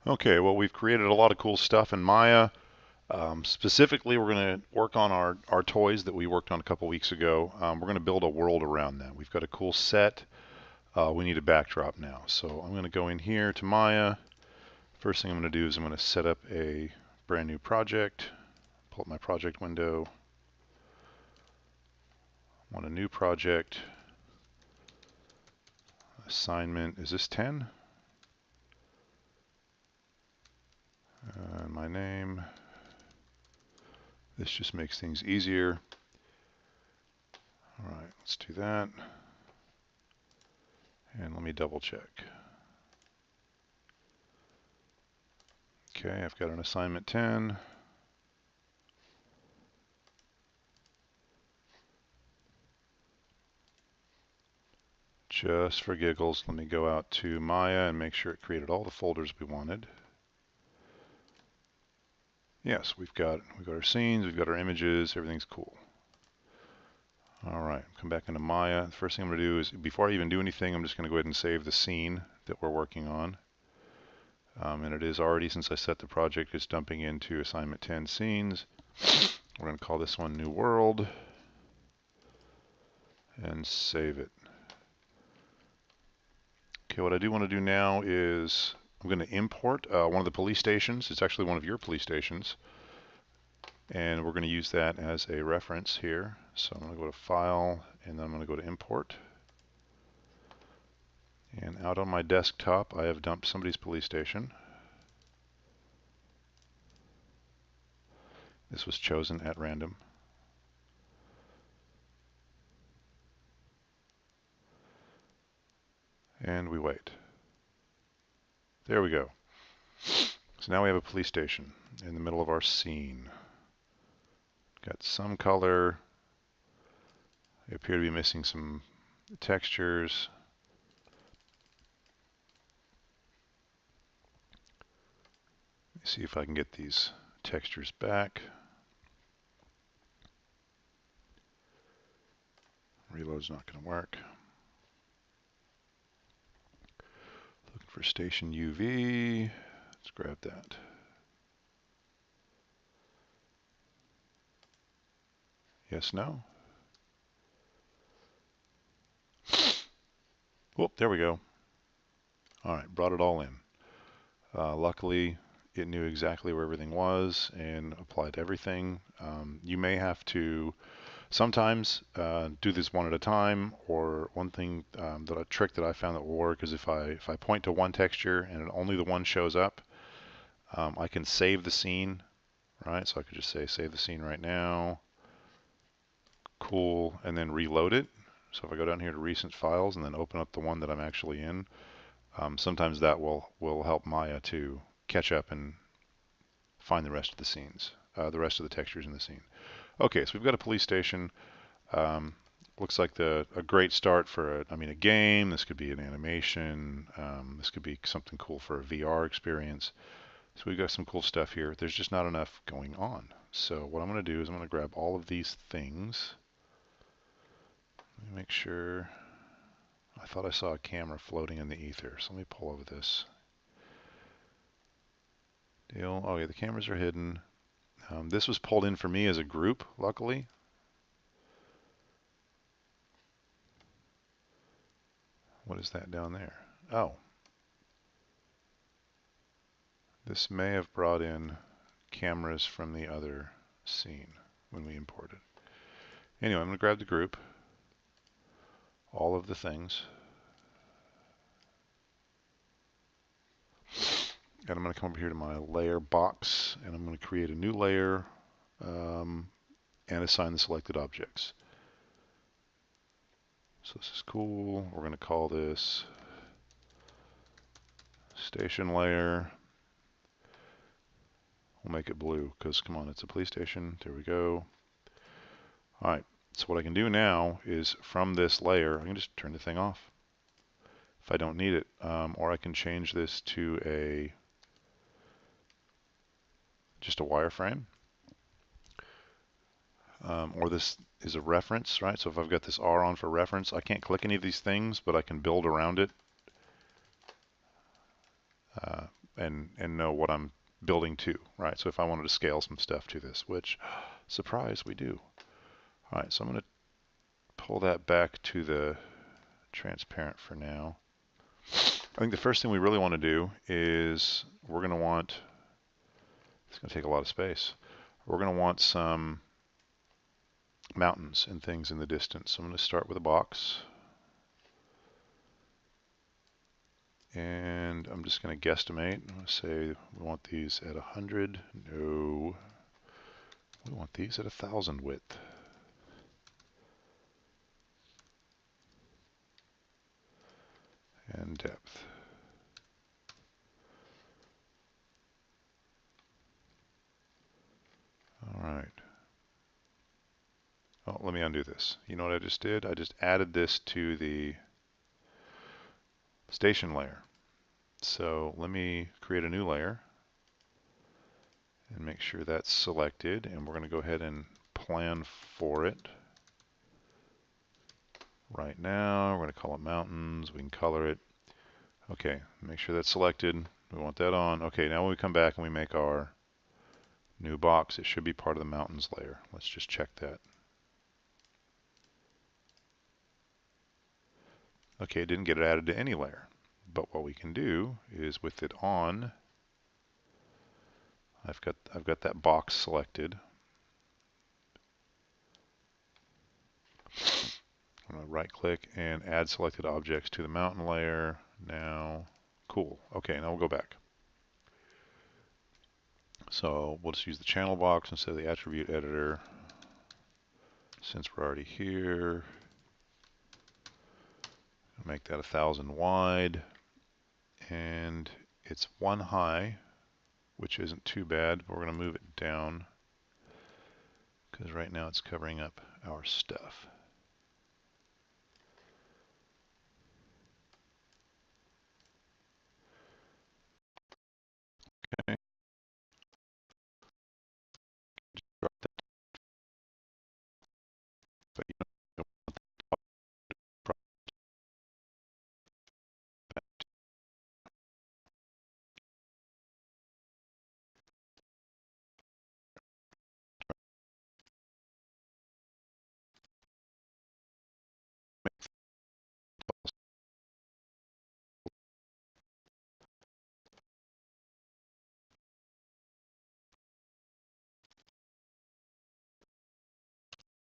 Okay, well, we've created a lot of cool stuff in Maya. Specifically, we're going to work on our toys that we worked on a couple weeks ago. We're going to build a world around them. We've got a cool set. We need a backdrop now. So I'm going to go in here to Maya. First thing I'm going to do is I'm going to set up a brand new project. Pull up my project window. I want a new project. Assignment, is this 10? My name. This just makes things easier. All right, let's do that. And let me double check. Okay, I've got an assignment 10. Just for giggles, let me go out to Maya and make sure it created all the folders we wanted. Yes, we've got our scenes, we've got our images, everything's cool. All right, come back into Maya. The first thing I'm going to do is, before I even do anything, I'm just going to go ahead and save the scene that we're working on. And it is already, since I set the project, it's dumping into assignment 10 scenes. We're going to call this one New World and save it. Okay, what I do want to do now is I'm going to import one of the police stations. It's actually one of your police stations. And we're going to use that as a reference here. So I'm going to go to File, and then I'm going to go to Import. And out on my desktop, I have dumped somebody's police station. This was chosen at random. And we wait. There we go. So now we have a police station in the middle of our scene. Got some color. I appear to be missing some textures. Let me see if I can get these textures back. Reload's not going to work. Looking for station UV. Let's grab that. Yes, no? Whoop, there we go. All right, brought it all in. Luckily, it knew exactly where everything was and applied everything. You may have to sometimes do this one at a time, or one thing, a trick that I found that will work is if I point to one texture and only the one shows up, I can save the scene, right? So I could just say save the scene right now, cool, and then reload it. So if I go down here to recent files and then open up the one that I'm actually in, sometimes that will help Maya to catch up and find the rest of the scenes, the rest of the textures in the scene. Okay, so we've got a police station. Looks like a great start for a game. This could be an animation. This could be something cool for a VR experience. So we've got some cool stuff here. There's just not enough going on. So what I'm going to do is I'm going to grab all of these things. Let me make sure. I thought I saw a camera floating in the ether. So let me pull over this. Deal. Oh yeah, the cameras are hidden. This was pulled in for me as a group, luckily. What is that down there? Oh. This may have brought in cameras from the other scene when we imported. Anyway, I'm going to grab the group, all of the things, and I'm going to come over here to my layer box, and I'm going to create a new layer and assign the selected objects. So this is cool. We're going to call this station layer. We'll make it blue because, come on, it's a police station. There we go. All right, so what I can do now is from this layer, I can just turn the thing off if I don't need it, or I can change this to just a wireframe, or this is a reference, right? So if I've got this R on for reference, I can't click any of these things, but I can build around it and know what I'm building to, right? So if I wanted to scale some stuff to this, which, surprise, we do. All right, so I'm going to pull that back to the transparent for now. I think the first thing we really want to do is we're going to want, it's going to take a lot of space. We're going to want some mountains and things in the distance. So I'm going to start with a box. And I'm just going to guesstimate. I'm going to say we want these at 100. No. We want these at 1,000 width. And depth. All right. Oh, let me undo this. You know what I just did? I just added this to the station layer. So let me create a new layer and make sure that's selected. And we're going to go ahead and plan for it. Right now, we're going to call it mountains. We can color it. Okay, make sure that's selected. We want that on. Okay, now when we come back and we make our new box, it should be part of the mountains layer. Let's just check that. Okay, it didn't get it added to any layer. But what we can do is with it on, I've got that box selected. I'm going to right click and add selected objects to the mountain layer. Now, cool. Okay, now we'll go back. So we'll just use the channel box instead of the attribute editor. Since we're already here, make that 1,000 wide. And it's 1 high, which isn't too bad, but we're going to move it down because right now it's covering up our stuff. Okay. But you don't want the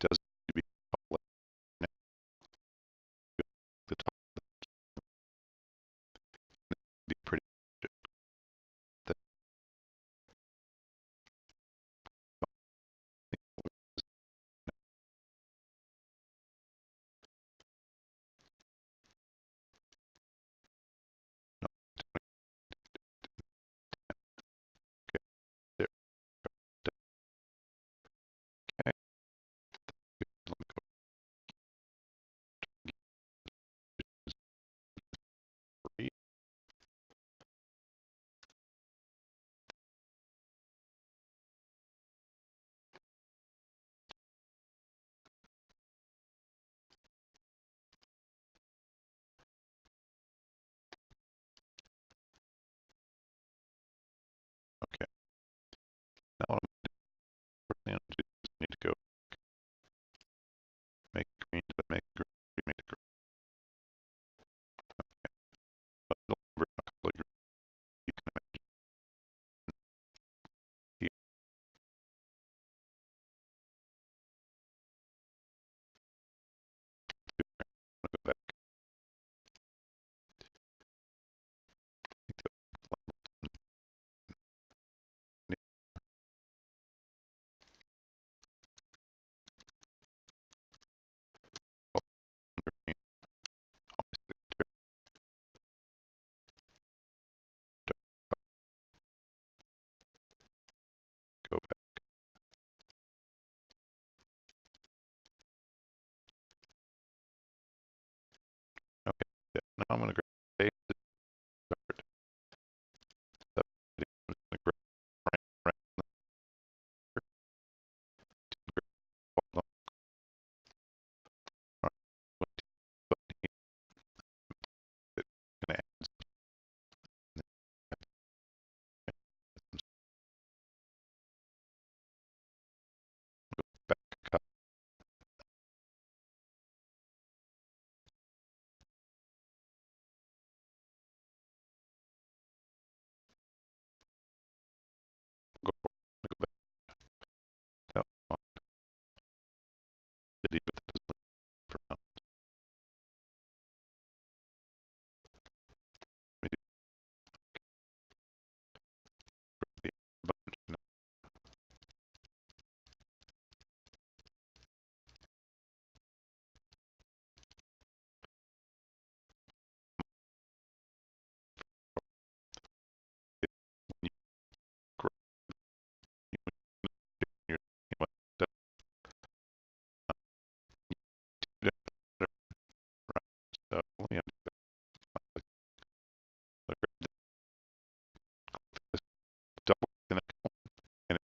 does need to be the top be pretty. There. Okay. Okay. Now what I'm going to do is I need to go make green, make green, make green. You can go back. Go back. Okay. Yeah. Now I'm going to grab start.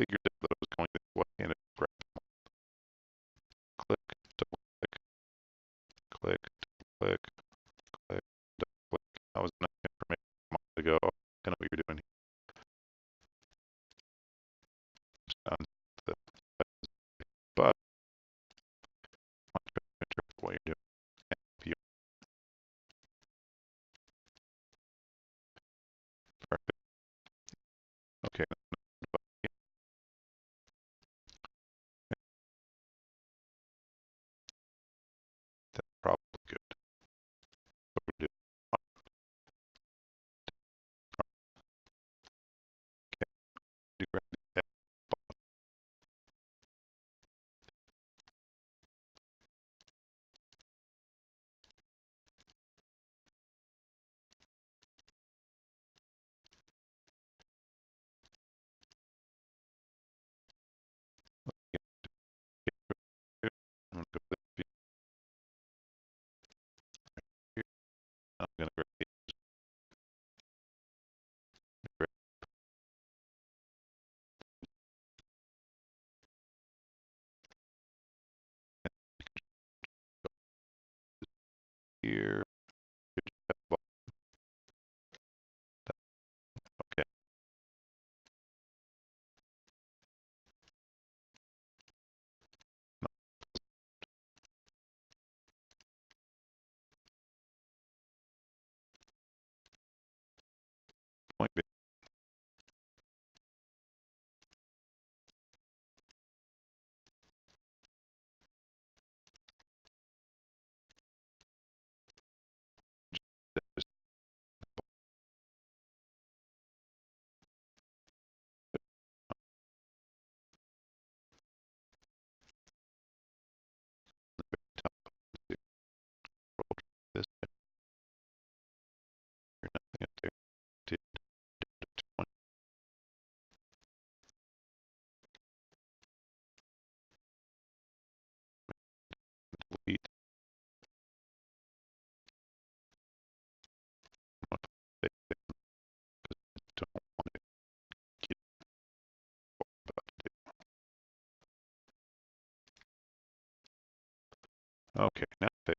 figured out that I was going this way and it grabbed. Click, double click, click, click, click, double click. That was enough information a month ago. I know what you're doing here. Sounds the but I'm trying to interpret what you're doing. Perfect. Okay, that's probably good. What we do. Okay, do grab the I'm going to go with here. I'm going to grab here. Okay, point B. This here, nothing up there. Delete. Don't want to get about to do. Okay, now save.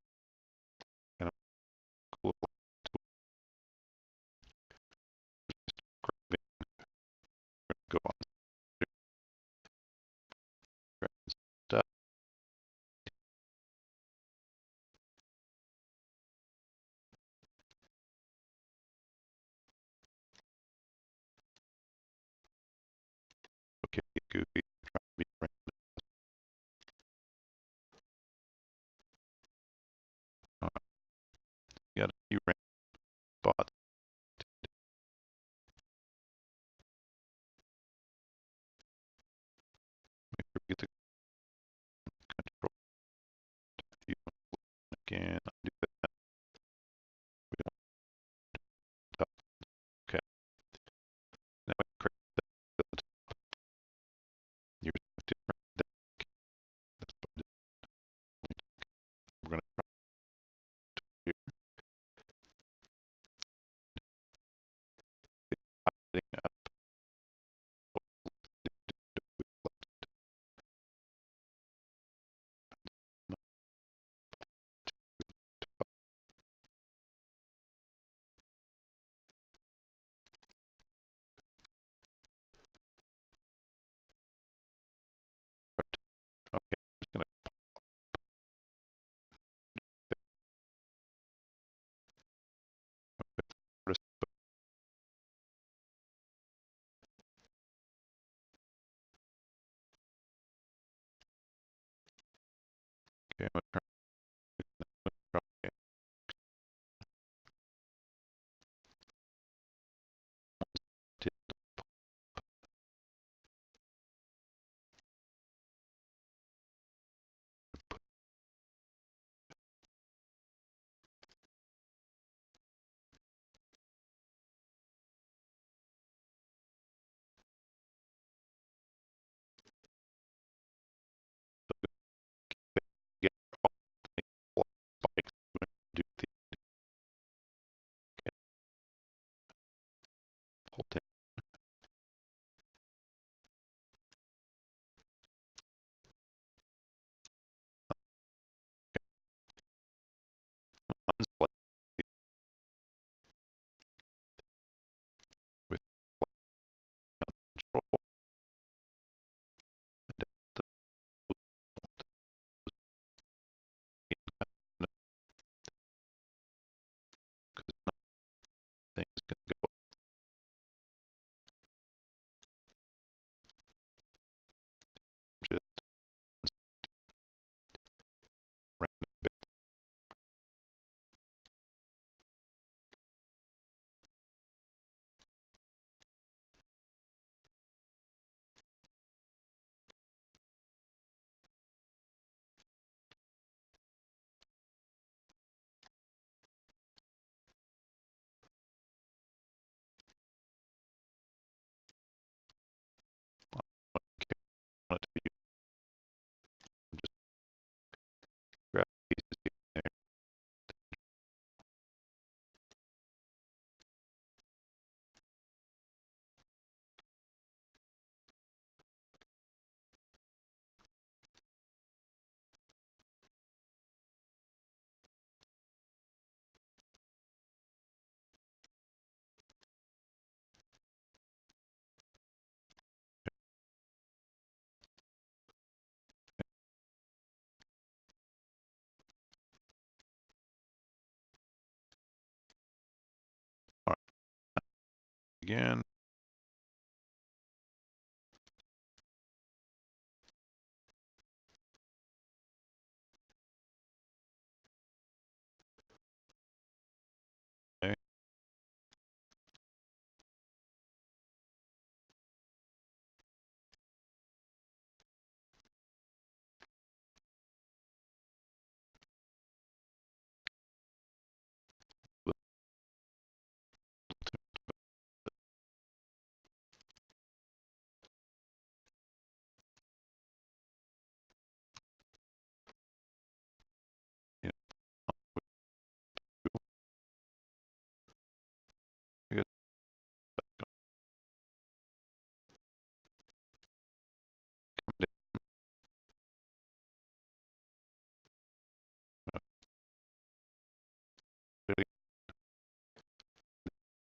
And I'm cool. Go on. Stuff. Okay, goofy. Try to be friendly. You got a few random spots. Make sure we get the control view again. Do that. We don't. Okay. Now we create the use different deck. That's what we're going to try here. Adding up. Okay. Just going to put a okay. I'm going to try to get again. Okay. Yeah, I guess I'm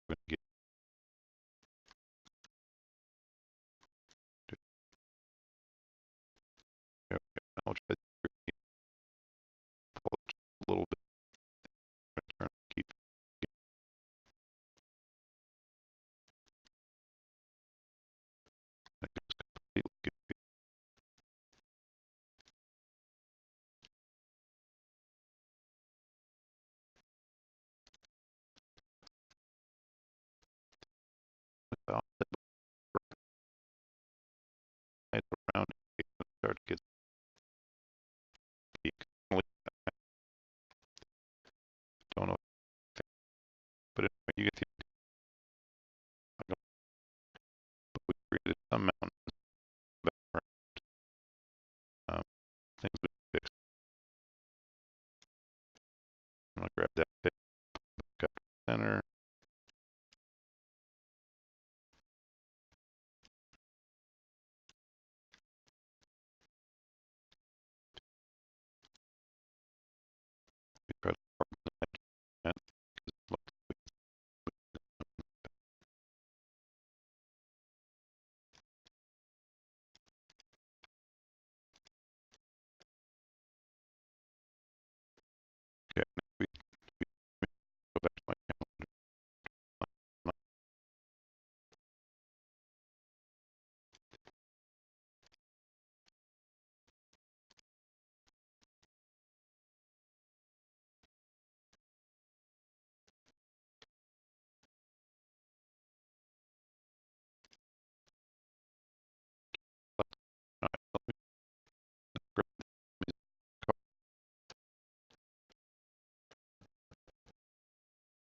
gonna get to okay, I'll try to pull it a little bit. Try to keep it good. Without it around, it can start to get peak. Don't know, but anyway, you get the idea. We created some mountains background. Things we fixed. I'm gonna grab that pick, got center. We try to and okay, we go back to my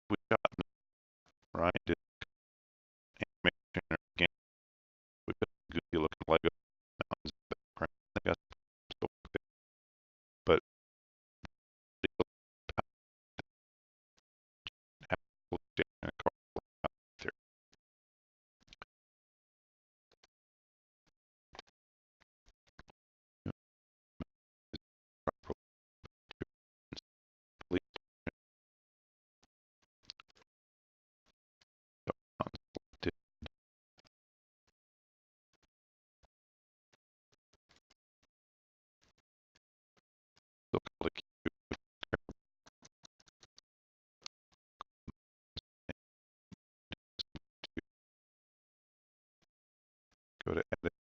we got Ryan did animation again. We put goofy looking Lego mountains in the background. I guess so, but they look absolutely in a car out there. You know, properly to look like you go to edit